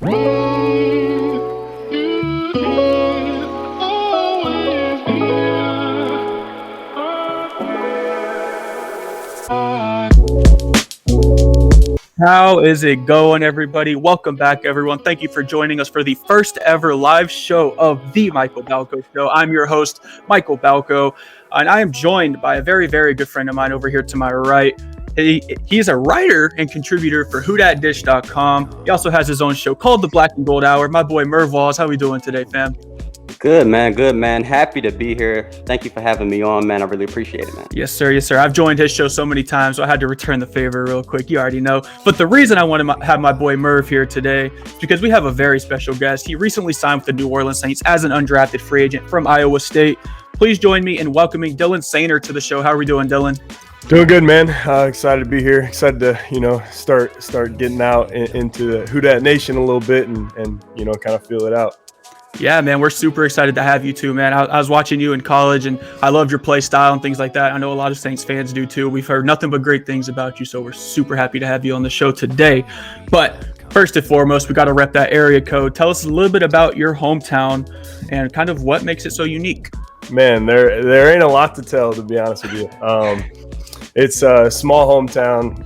How is it going, everybody? Welcome back, everyone. Thank you for joining us for the first ever live show of the Michael Balco Show. I'm your host, Michael Balco, and I am joined by a very, very good friend of mine over here to my right. He's a writer and contributor for whothatdish.com. He also has his own show called The Black and Gold Hour. My boy Merv Walls, how we doing today, fam? Good, man. Good, man. Happy to be here. Thank you for having me on, man. I really appreciate it, man. Yes, sir. Yes, sir. I've joined his show so many times, so I had to return the favor real quick. You already know. But the reason I want to have my boy Merv here today is because we have a very special guest. He recently signed with the New Orleans Saints as an undrafted free agent from Iowa State. Please join me in welcoming Dylan Soehner to the show. How are we doing, Dylan? Doing good, man. Excited to be here. Excited to, start getting out into the Who Dat Nation a little bit and kind of feel it out. Yeah, man, we're super excited to have you too, man. I was watching you in college, and I loved your play style and things like that. I know a lot of Saints fans do too. We've heard nothing but great things about you, so we're super happy to have you on the show today. But first and foremost, we got to rep that area code. Tell us a little bit about your hometown and kind of what makes it so unique. Man, there ain't a lot to tell, to be honest with you. It's a small hometown.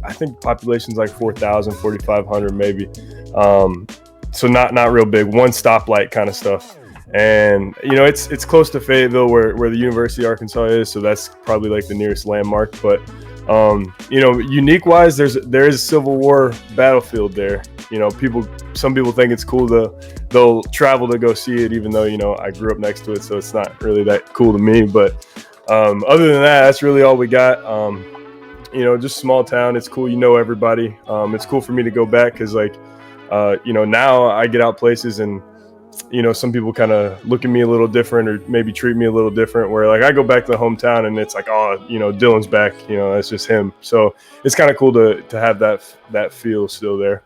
I think population's like 4,000, 4,500 maybe. So not real big, one stoplight kind of stuff. And, it's close to Fayetteville where the University of Arkansas is. So that's probably like the nearest landmark. But, unique wise, there is a Civil War battlefield there. Some people think it's cool they'll travel to go see it, even though, I grew up next to it. So it's not really that cool to me. But other than that, that's really all we got. Just small town. It's cool. Everybody. It's cool for me to go back because now I get out places and, some people kind of look at me a little different or maybe treat me a little different where I go back to the hometown and it's like, oh, Dylan's back, that's just him. So it's kind of cool to have that feel still there.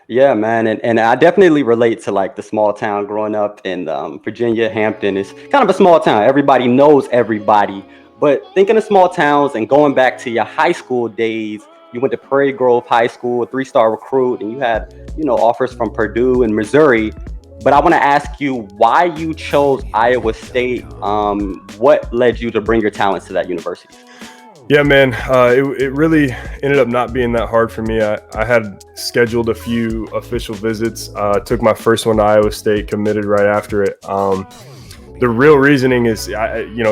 Yeah, man. And I definitely relate to the small town growing up in Virginia. Hampton is kind of a small town. Everybody knows everybody. But thinking of small towns and going back to your high school days, you went to Prairie Grove High School, a 3-star recruit, and you had, offers from Purdue and Missouri. But I want to ask you why you chose Iowa State. What led you to bring your talents to that university? Yeah, man, it really ended up not being that hard for me. I had scheduled a few official visits, took my first one to Iowa State, committed right after it. The real reasoning is,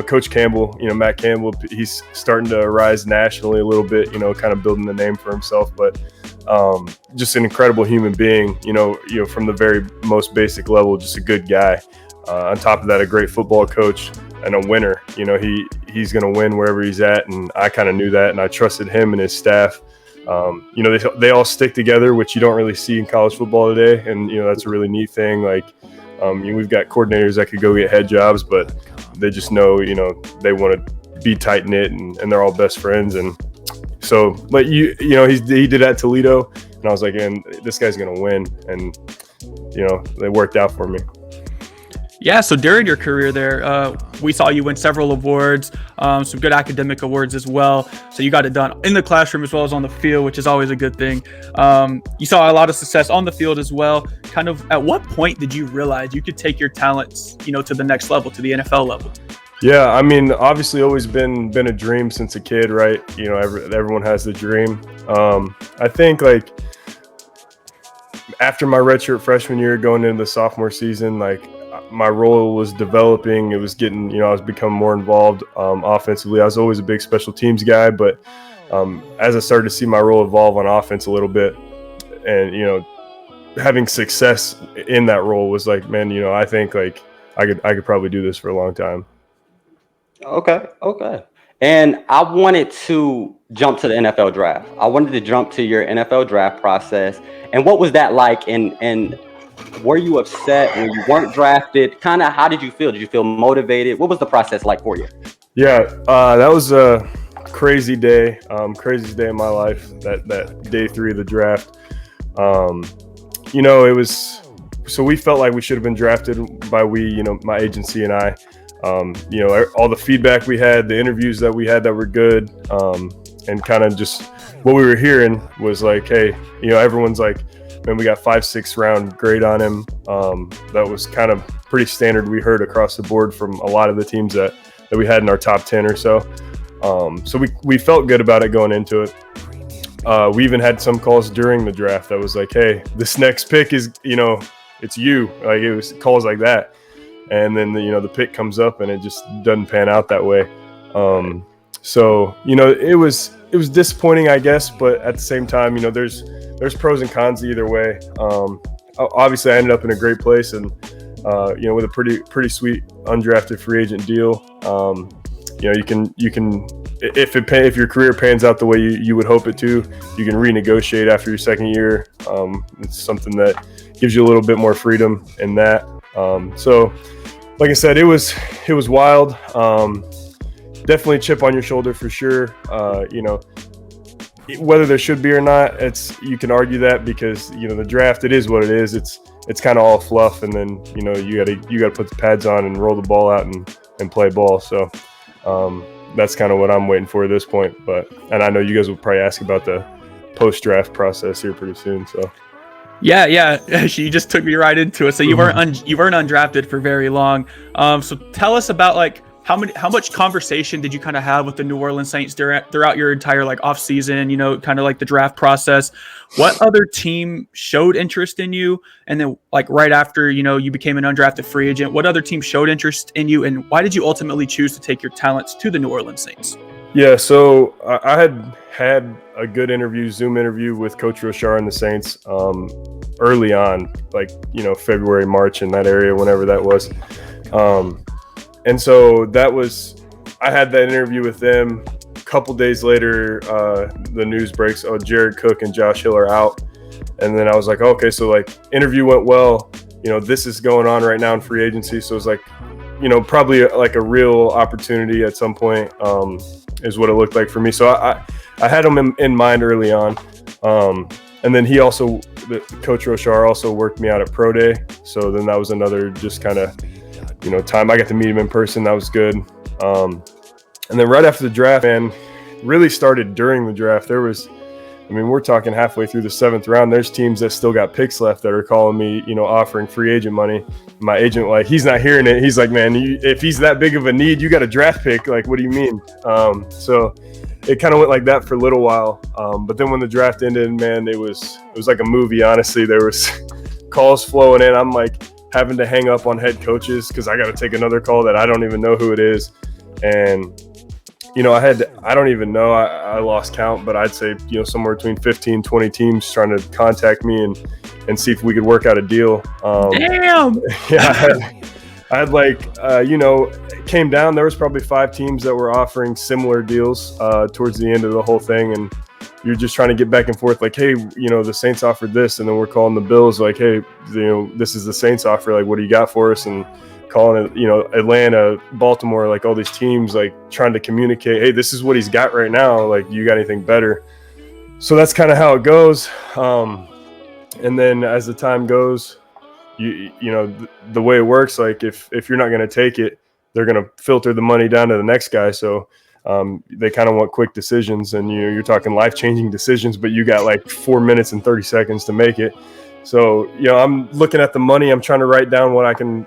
Coach Campbell, Matt Campbell, he's starting to rise nationally a little bit, kind of building the name for himself, but just an incredible human being, from the very most basic level, just a good guy. On top of that, a great football coach and a winner. He's going to win wherever he's at, and I kind of knew that, and I trusted him and his staff. They all stick together, which you don't really see in college football today, and that's a really neat thing. We've got coordinators that could go get head jobs, but they just know, they want to be tight knit and they're all best friends. And so, but he did at Toledo, and I was like, and this guy's going to win. And, they worked out for me. Yeah, so during your career there, we saw you win several awards, some good academic awards as well. So you got it done in the classroom as well as on the field, which is always a good thing. You saw a lot of success on the field as well. Kind of at what point did you realize you could take your talents, to the next level, to the NFL level? Yeah, I mean, obviously always been a dream since a kid, right? Everyone has the dream. I think after my redshirt freshman year going into the sophomore season, my role was developing. It was getting, I was becoming more involved offensively. I was always a big special teams guy, but as I started to see my role evolve on offense a little bit and, having success in that role was like, man, I think I could probably do this for a long time. Okay. And I wanted to jump to the NFL draft. I wanted to jump to your NFL draft process. And what was that like? And were you upset when you weren't drafted? Kind of, how did you feel? Did you feel motivated? What was the process like for you? Yeah, that was a crazy day. Craziest day of my life, that day 3 of the draft. It was, so we felt like we should have been drafted by my agency and I. All the feedback we had, the interviews that we had that were good, and kind of just what we were hearing was like, hey, everyone's like, and we got 5-6 round grade on him. That was kind of pretty standard. We heard across the board from a lot of the teams that we had in our top 10 or so. So we felt good about it going into it. We even had some calls during the draft that was like, hey, this next pick is, it's you. Like, it was calls like that. And then, the pick comes up and it just doesn't pan out that way. So, it was disappointing, I guess, but at the same time, there's pros and cons either way. Obviously I ended up in a great place and, with a pretty sweet undrafted free agent deal. You can if your career pans out the way you would hope it to, you can renegotiate after your second year. It's something that gives you a little bit more freedom in that. So like I said, it was wild. Definitely chip on your shoulder for sure. Whether there should be or not, you can argue that because, the draft, it is what it is. It's kind of all fluff. And then, you gotta put the pads on and roll the ball out and play ball. So, that's kind of what I'm waiting for at this point. And I know you guys will probably ask about the post-draft process here pretty soon. So, yeah, she just took me right into it. So you weren't undrafted for very long. So tell us about how much conversation did you kind of have with the New Orleans Saints throughout your entire off season? Kind of the draft process. What other team showed interest in you? And then right after you became an undrafted free agent, what other team showed interest in you? And why did you ultimately choose to take your talents to the New Orleans Saints? Yeah, so I had a good Zoom interview with Coach Rochar and the Saints early on, February, March, in that area, whenever that was. And so I had that interview with them. A couple days later, the news breaks, Jared Cook and Josh Hill are out. And then I was like, okay, so interview went well. This is going on right now in free agency. So it's probably a real opportunity at some point is what it looked like for me. So I had him in mind early on. And then Coach Rochar also worked me out at Pro Day. So then that was another just kind of, time. I got to meet him in person. That was good. And then right after the draft, man, really started during the draft. We're talking halfway through the 7th round. There's teams that still got picks left that are calling me, offering free agent money. My agent, he's not hearing it. He's like, man, if he's that big of a need, you got a draft pick. What do you mean? So it kind of went like that for a little while. But then when the draft ended, man, it was like a movie. Honestly, there was calls flowing in. I'm having to hang up on head coaches because I got to take another call that I don't even know who it is. And, I don't even know, I lost count, but I'd say, somewhere between 15, 20 teams trying to contact me and see if we could work out a deal. Damn! Yeah, I had it came down, there was probably 5 teams that were offering similar deals towards the end of the whole thing. And you're just trying to get back and forth, hey, the Saints offered this, and then we're calling the Bills hey, this is the Saints offer, what do you got for us? And calling it, Atlanta, Baltimore, all these teams, trying to communicate, hey, this is what he's got right now. You got anything better? So that's kind of how it goes. And then as the time goes, the way it works, if you're not going to take it, they're going to filter the money down to the next guy. So they kind of want quick decisions, and you're talking life-changing decisions, but you got 4 minutes and 30 seconds to make it. So, I'm looking at the money, I'm trying to write down what I can,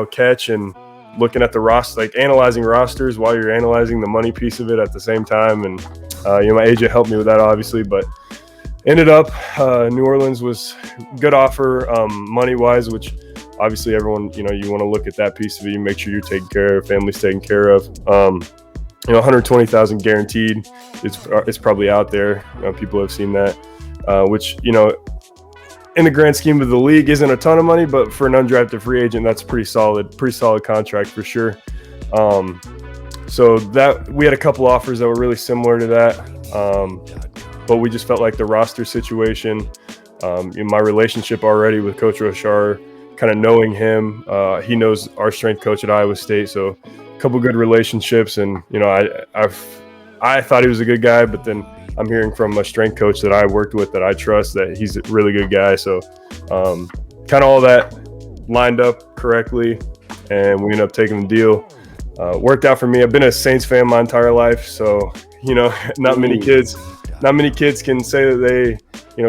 catch, and looking at the roster, analyzing rosters while you're analyzing the money piece of it at the same time. And, my agent helped me with that, obviously, but ended up, New Orleans was good offer, money-wise, which obviously everyone, you want to look at that piece of it. You make sure you're taken care of, family's taken care of. 120,000 guaranteed. It's probably out there. People have seen that, which, in the grand scheme of the league isn't a ton of money, but for an undrafted free agent, that's pretty solid contract for sure. So that we had a couple offers that were really similar to that. But we just felt like the roster situation, in my relationship already with Coach Rochar, kind of knowing him, he knows our strength coach at Iowa State. So a couple good relationships, and, I thought he was a good guy, but then I'm hearing from a strength coach that I worked with that I trust that he's a really good guy. So kind of all that lined up correctly, and we ended up taking the deal. Worked out for me. I've been a Saints fan my entire life, so, not many kids not many kids can say that they,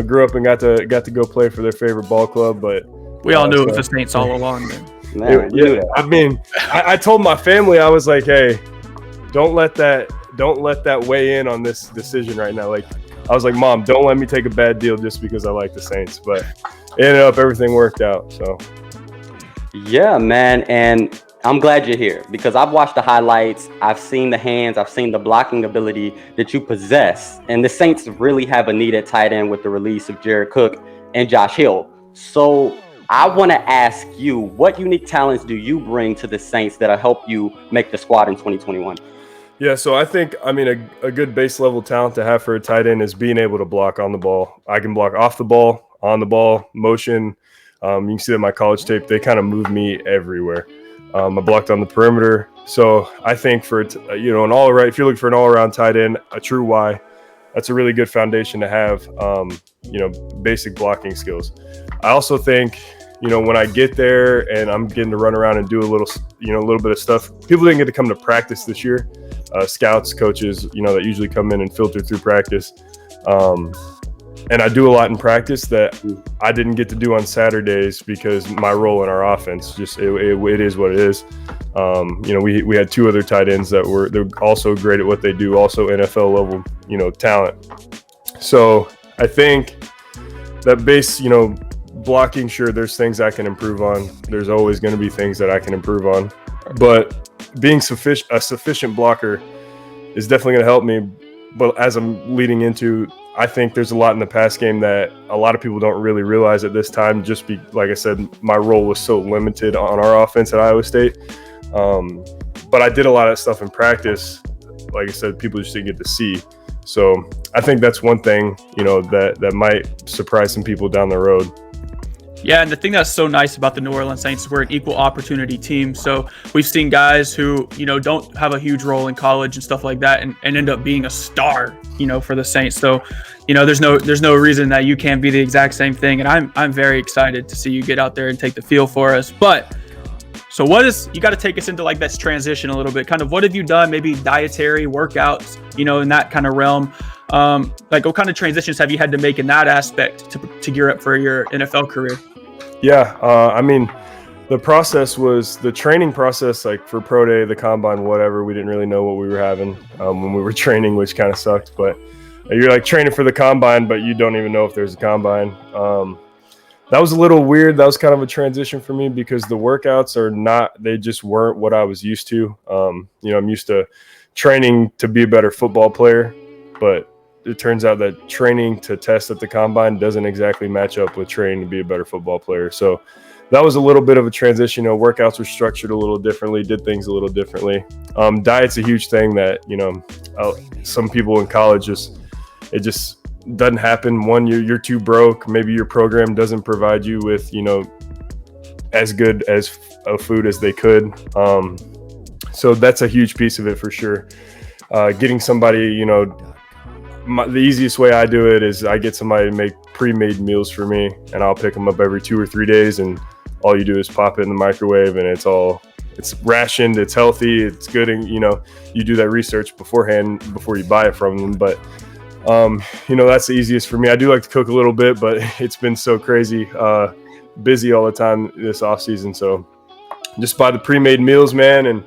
grew up and got to go play for their favorite ball club. But we all knew it was the Saints all along, man. I mean, I told my family, I was like, hey, don't let that weigh in on this decision right now. Like, I was like, Mom, don't let me take a bad deal just because I like the Saints. But it ended up everything worked out. So yeah, man, and I'm glad you're here because I've watched the highlights. I've seen the hands. I've seen the blocking ability that you possess. And the Saints really have a need at tight end with the release of Jared Cook and Josh Hill. So I want to ask you, what unique talents do you bring to the Saints that'll help you make the squad in 2021? Yeah, so I think, a good base level talent to have for a tight end is being able to block on the ball. I can block off the ball, on the ball, motion. You can see that my college tape, they kind of move me everywhere. I blocked on the perimeter. So I think for, if you're looking for an all-around tight end, a true Y, that's a really good foundation to have, basic blocking skills. I also think, when I get there and I'm getting to run around and do a little bit of stuff, people didn't get to come to practice this year. Scouts, coaches, that usually come in and filter through practice. And I do a lot in practice that I didn't get to do on Saturdays because my role in our offense, just it is what it is. We had two other tight ends they're also great at what they do, also NFL level, talent. So I think that base, blocking, sure, there's things I can improve on. There's always going to be things that I can improve on. But being a sufficient blocker is definitely going to help me. But as I'm leading into, I think there's a lot in the pass game that a lot of people don't really realize at this time. Like I said, my role was so limited on our offense at Iowa State. But I did a lot of stuff in practice. Like I said, people just didn't get to see. So I think that's one thing, that might surprise some people down the road. Yeah, and the thing that's so nice about the New Orleans Saints is we're an equal opportunity team. So we've seen guys who, don't have a huge role in college and stuff like that and end up being a star, for the Saints. So, there's no reason that you can't be the exact same thing. And I'm very excited to see you get out there and take the field for us. But so you got to take us into like this transition a little bit. Kind of what have you done, maybe dietary, workouts, in that kind of realm? Like what kind of transitions have you had to make in that aspect to gear up for your NFL career? Yeah, the training process, like for pro day, the combine, whatever, we didn't really know what we were having when we were training, which kind of sucked. But you're like training for the combine, but you don't even know if there's a combine. That was a little weird. That was kind of a transition for me because the workouts they just weren't what I was used to. I'm used to training to be a better football player, but it turns out that training to test at the combine doesn't exactly match up with training to be a better football player. So that was a little bit of a transition. Workouts were structured a little differently, did things a little differently. Diet's a huge thing that, some people in college it just doesn't happen. One, you're too broke. Maybe your program doesn't provide you with, as good as a food as they could. So that's a huge piece of it for sure. Getting somebody, the easiest way I do it is I get somebody to make pre-made meals for me, and I'll pick them up every 2 or 3 days, and all you do is pop it in the microwave, and it's rationed, it's healthy, it's good, and you do that research beforehand before you buy it from them. But that's the easiest for me. I do like to cook a little bit, but it's been so crazy busy all the time this off season, so just buy the pre-made meals, man. And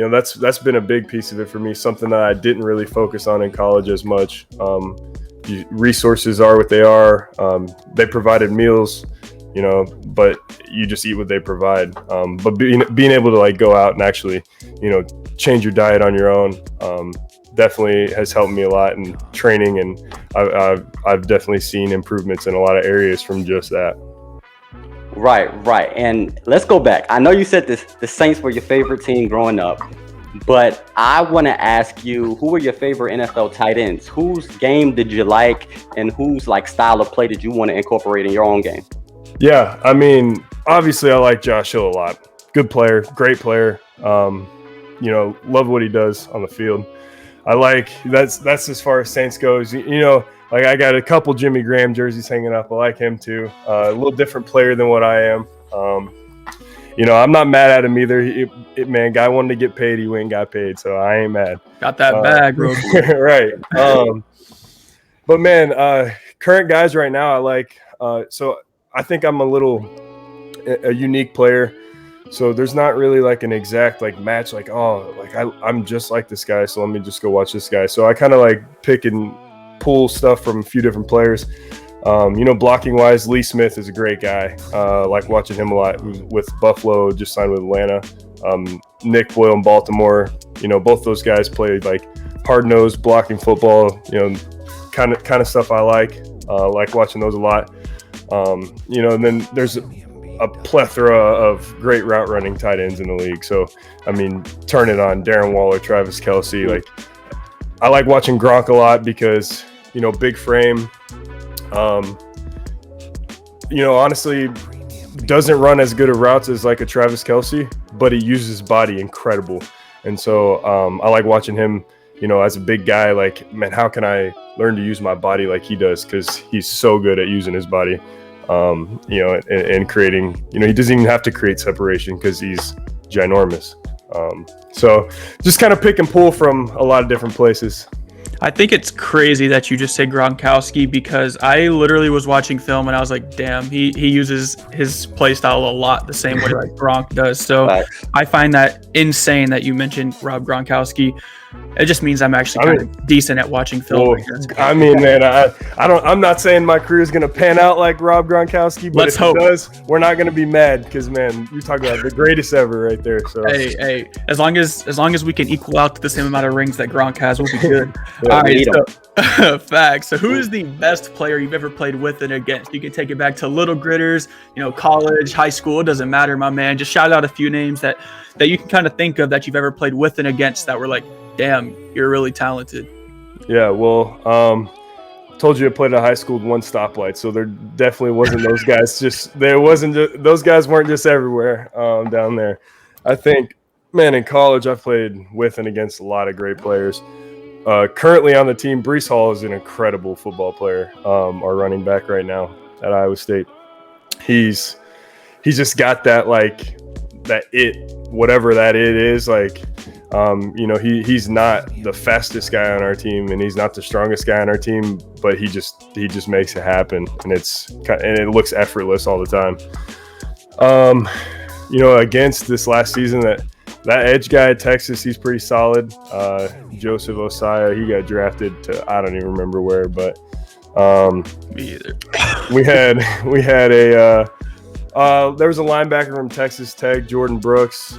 that's been a big piece of it for me, something that I didn't really focus on in college as much. Resources are what they are. They provided meals, but you just eat what they provide. But being able to like go out and actually, change your diet on your own, definitely has helped me a lot in training. And I've definitely seen improvements in a lot of areas from just that. Right. And let's go back. I know you said the Saints were your favorite team growing up, but I want to ask you, who were your favorite NFL tight ends? Whose game did you like, and whose like style of play did you want to incorporate in your own game? Yeah, obviously I like Josh Hill a lot. Good player, great player. Love what he does on the field. I like that's as far as Saints goes. Like I got a couple Jimmy Graham jerseys hanging up. I like him too. A little different player than what I am. I'm not mad at him either. Man, guy wanted to get paid. He went and got paid, so I ain't mad. Got that bag, bro. Right. But man, current guys right now, I like. So I think I'm a unique player. So there's not really like an exact like match. Like I'm just like this guy, so let me just go watch this guy. So I kind of like pick and pull stuff from a few different players. Blocking wise, Lee Smith is a great guy. Like watching him a lot. With Buffalo, just signed with Atlanta. Nick Boyle in Baltimore. Both those guys play like hard-nosed blocking football. Kind of stuff I like. Like watching those a lot. And then there's a plethora of great route running tight ends in the league. So I mean, turn it on Darren Waller, Travis Kelce. Like I like watching Gronk a lot because big frame. Honestly, doesn't run as good of routes as like a Travis Kelce, but he uses his body incredible. And so I like watching him, as a big guy. Like, man, how can I learn to use my body like he does? Because he's so good at using his body, and creating, he doesn't even have to create separation because he's ginormous. So just kind of pick and pull from a lot of different places. I think it's crazy that you just said Gronkowski, because I literally was watching film and I was like, damn, he uses his play style a lot the same way like Gronk does. So I find that insane that you mentioned Rob Gronkowski. It just means I'm actually kind of decent at watching film. Well, I mean, man, I'm not saying my career is going to pan out like Rob Gronkowski, but if it does, we're not going to be mad because, man, you talk about the greatest ever right there. So hey, as long as we can equal out to the same amount of rings that Gronk has, we'll be good. Yeah, all right, so, facts. So who is the best player you've ever played with and against? You can take it back to little gritters, college, high school, it doesn't matter, my man. Just shout out a few names that you can kind of think of that you've ever played with and against that were like, damn, you're really talented. Yeah, well, told you I played at high school with one stoplight, so there definitely wasn't those guys. Those guys weren't just everywhere down there. I think, man, in college I played with and against a lot of great players. Currently on the team, Breece Hall is an incredible football player. Our running back right now at Iowa State. He's just got that whatever that it is, like. He's not the fastest guy on our team and he's not the strongest guy on our team, but he just makes it happen, and it looks effortless all the time. Against this last season, that edge guy at Texas, he's pretty solid. Joseph Osai, he got drafted to I don't even remember where, but me either. we had a there was a linebacker from Texas Tech, Jordan Brooks.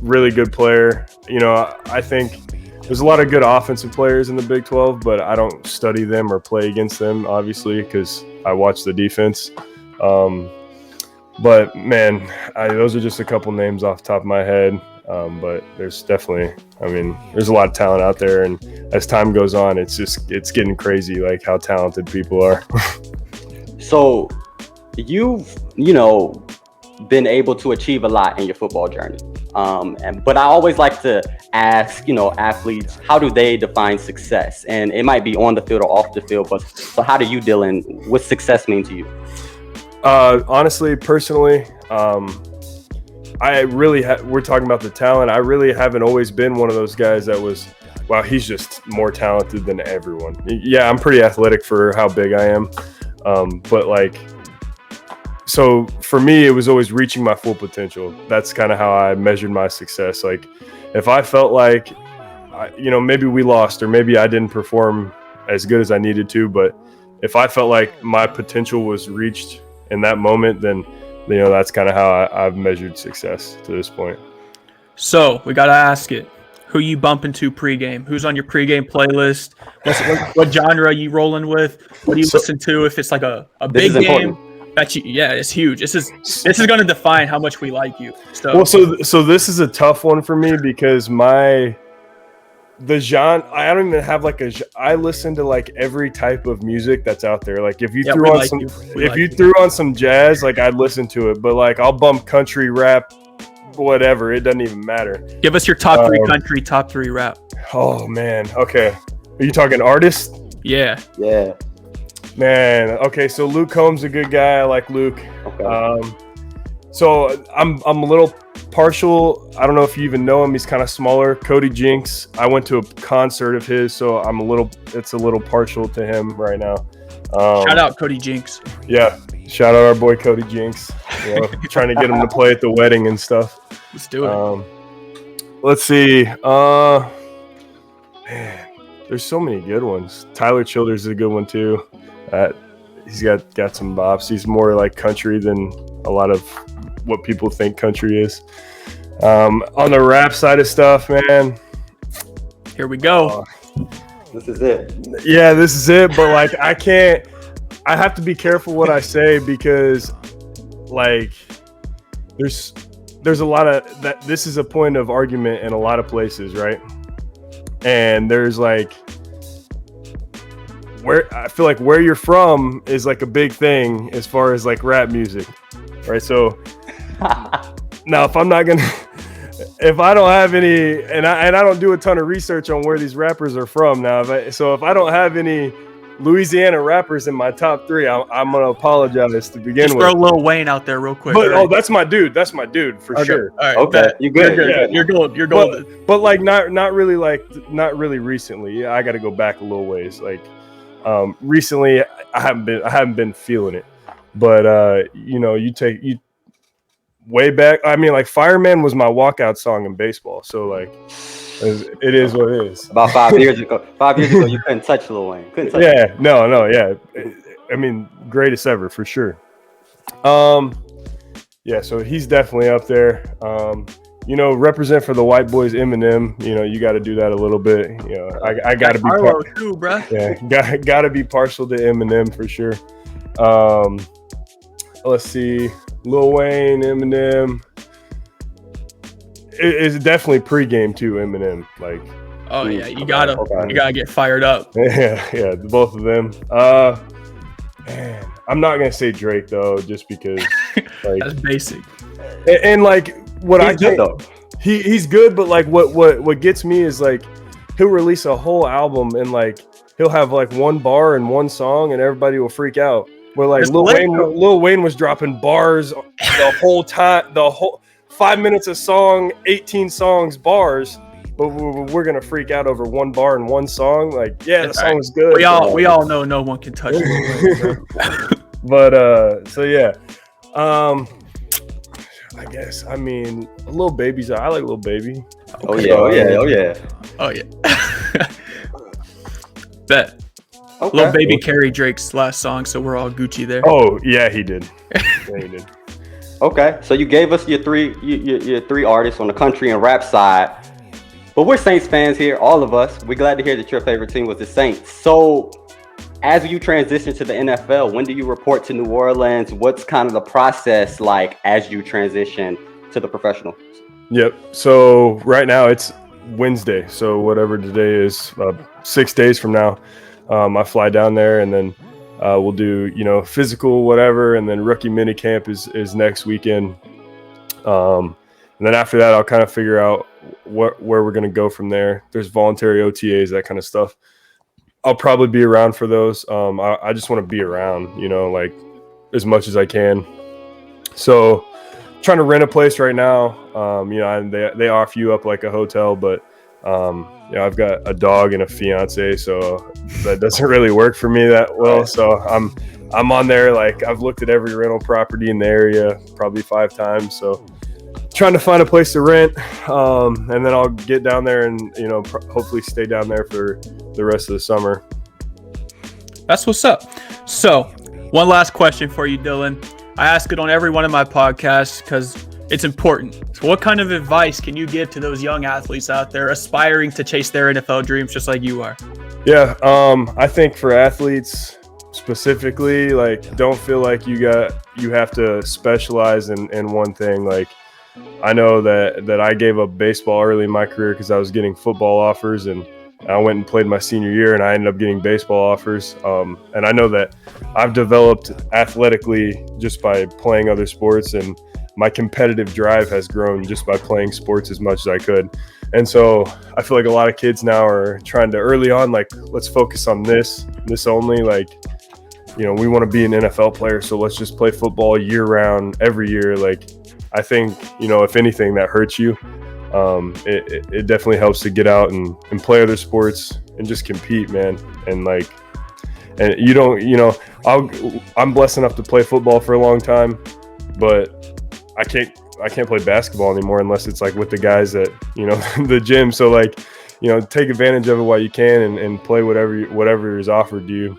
Really good player. I think there's a lot of good offensive players in the Big 12, but I don't study them or play against them, obviously, because I watch the defense. But, man, those are just a couple names off the top of my head. But there's definitely, there's a lot of talent out there. And as time goes on, it's getting crazy, like how talented people are. So you've, been able to achieve a lot in your football journey. But I always like to ask, athletes, how do they define success? And it might be on the field or off the field, but so how do you deal in what success mean to you? Honestly, personally, we're talking about the talent. I really haven't always been one of those guys that was, wow, he's just more talented than everyone. Yeah, I'm pretty athletic for how big I am. So for me, it was always reaching my full potential. That's kind of how I measured my success. Like if I felt like, maybe we lost or maybe I didn't perform as good as I needed to, but if I felt like my potential was reached in that moment, then, that's kind of how I've measured success to this point. So we got to ask it. Who you bump into pregame? Who's on your pregame playlist? What genre you rolling with? What do you listen to if it's like a big game? It's huge. This is going to define how much we like you. So this is a tough one for me because the genre, I don't even have I listen to like every type of music that's out there. Like if you threw on some jazz, like I'd listen to it, but like I'll bump country, rap, whatever. It doesn't even matter. Give us your top 3 country, top 3 rap. Oh man. Okay. Are you talking artists? Yeah. Man, okay, so Luke Combs a good guy. I like Luke. Okay. So I'm a little partial. I don't know if you even know him. He's kind of smaller. Cody Jinks. I went to a concert of his, so it's a little partial to him right now. Shout out Cody Jinks. Yeah, shout out our boy Cody Jinks. You know, trying to get him to play at the wedding and stuff. Let's do it. Let's see. Man, there's so many good ones. Tyler Childers is a good one too. He's got some bops. He's more like country than a lot of what people think country is. On the rap side of stuff, man. Here we go. This is it. Yeah, this is it. But like, I have to be careful what I say because like there's a lot of that. This is a point of argument in a lot of places, right? And there's like where I feel like where you're from is like a big thing as far as like rap music, right? So now if I don't have any, and I don't do a ton of research on where these rappers are from now, if I don't have any Louisiana rappers in my top 3, I'm gonna apologize to begin Just with. throw Lil Wayne out there real quick. But right? that's my dude. That's my dude for sure. All right, Okay, you good? You're good. You're golden. But like not really recently. Yeah, I got to go back a little ways. Like recently, I haven't been feeling it. But you way back. I mean, like Fireman was my walkout song in baseball. So like, it is what it is. About 5 years ago. 5 years ago, you couldn't touch Lil Wayne. Yeah, no, yeah. I mean, greatest ever for sure. Yeah, so he's definitely up there. Represent for the white boys, Eminem. You got to do that a little bit. I got to be Arlo too, bro. Yeah, got to be partial to Eminem for sure. Let's see, Lil Wayne, Eminem. It's definitely pregame too, Eminem. Like, oh yeah, you gotta get fired up. Yeah, both of them. Man, I'm not gonna say Drake though, just because like that's basic. And like what he's good though. He's good, but like what gets me is like he'll release a whole album and like he'll have like one bar and one song and everybody will freak out. Where like Lil Wayne was dropping bars the whole time, the whole 5 minutes a song, 18 songs, bars, but we're gonna freak out over one bar and one song. Like, yeah, the song is good. We all know no one can touch it. But so yeah, I guess I mean Lil Baby's. I like Lil Baby. Oh yeah. Bet. Okay. Lil Baby carried Drake's last song, so we're all Gucci there. Oh yeah, he did. Yeah, he did. Okay, so you gave us your three artists on the country and rap side, but we're Saints fans here, all of us. We're glad to hear that your favorite team was the Saints. So, as you transition to the NFL, when do you report to New Orleans? What's kind of the process like as you transition to the professional? Yep. So right now it's Wednesday. So whatever today is, 6 days from now, I fly down there and then. We'll do, physical, whatever, and then rookie mini camp is next weekend. And then after that, I'll kind of figure out where we're going to go from there. There's voluntary OTAs, that kind of stuff. I'll probably be around for those. I just want to be around, like as much as I can. So trying to rent a place right now. And they offer you up like a hotel, but I've got a dog and a fiance, so that doesn't really work for me that well. So I'm on there. Like I've looked at every rental property in the area probably 5 times. So trying to find a place to rent, and then I'll get down there and hopefully stay down there for the rest of the summer. That's what's up. So one last question for you, Dylan. I ask it on every one of my podcasts because it's important. So what kind of advice can you give to those young athletes out there aspiring to chase their NFL dreams just like you are? Yeah, I think for athletes specifically, like don't feel like you have to specialize in one thing. Like I know that I gave up baseball early in my career because I was getting football offers, and I went and played my senior year and I ended up getting baseball offers. And I know that I've developed athletically just by playing other sports, and my competitive drive has grown just by playing sports as much as I could. And so I feel like a lot of kids now are trying to early on, like, let's focus on this only. Like, we want to be an NFL player, so let's just play football year round, every year. Like, I think, if anything, that hurts you. It definitely helps to get out and play other sports and just compete, man. And I'm blessed enough to play football for a long time, but I can't play basketball anymore unless it's like with the guys at, the gym. So like, take advantage of it while you can and play whatever is offered to you,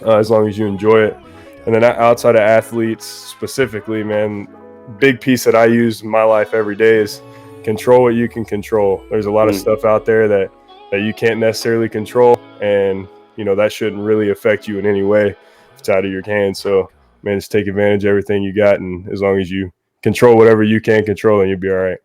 as long as you enjoy it. And then outside of athletes specifically, man, big piece that I use in my life every day is control what you can control. There's a lot of stuff out there that you can't necessarily control, and that shouldn't really affect you in any way if it's out of your hands. So, man, just take advantage of everything you got, and as long as you control whatever you can control, then you'll be all right.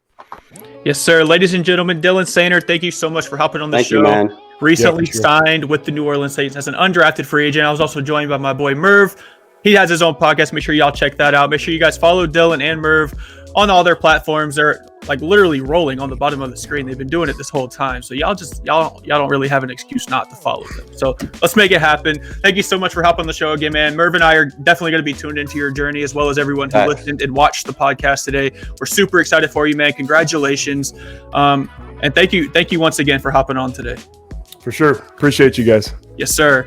Yes, sir. Ladies and gentlemen, Dylan Soehner, thank you so much for hopping on the show. You, man. Recently signed with the New Orleans Saints as an undrafted free agent. I was also joined by my boy Merv. He has his own podcast. Make sure y'all check that out. Make sure you guys follow Dylan and Merv on all their platforms. They're like literally rolling on the bottom of the screen. They've been doing it this whole time. So y'all don't really have an excuse not to follow them. So let's make it happen. Thank you so much for hopping on the show again, man. Merv and I are definitely going to be tuned into your journey, as well as everyone who listened and watched the podcast today. We're super excited for you, man. Congratulations. And thank you once again for hopping on today. For sure. Appreciate you guys. Yes, sir.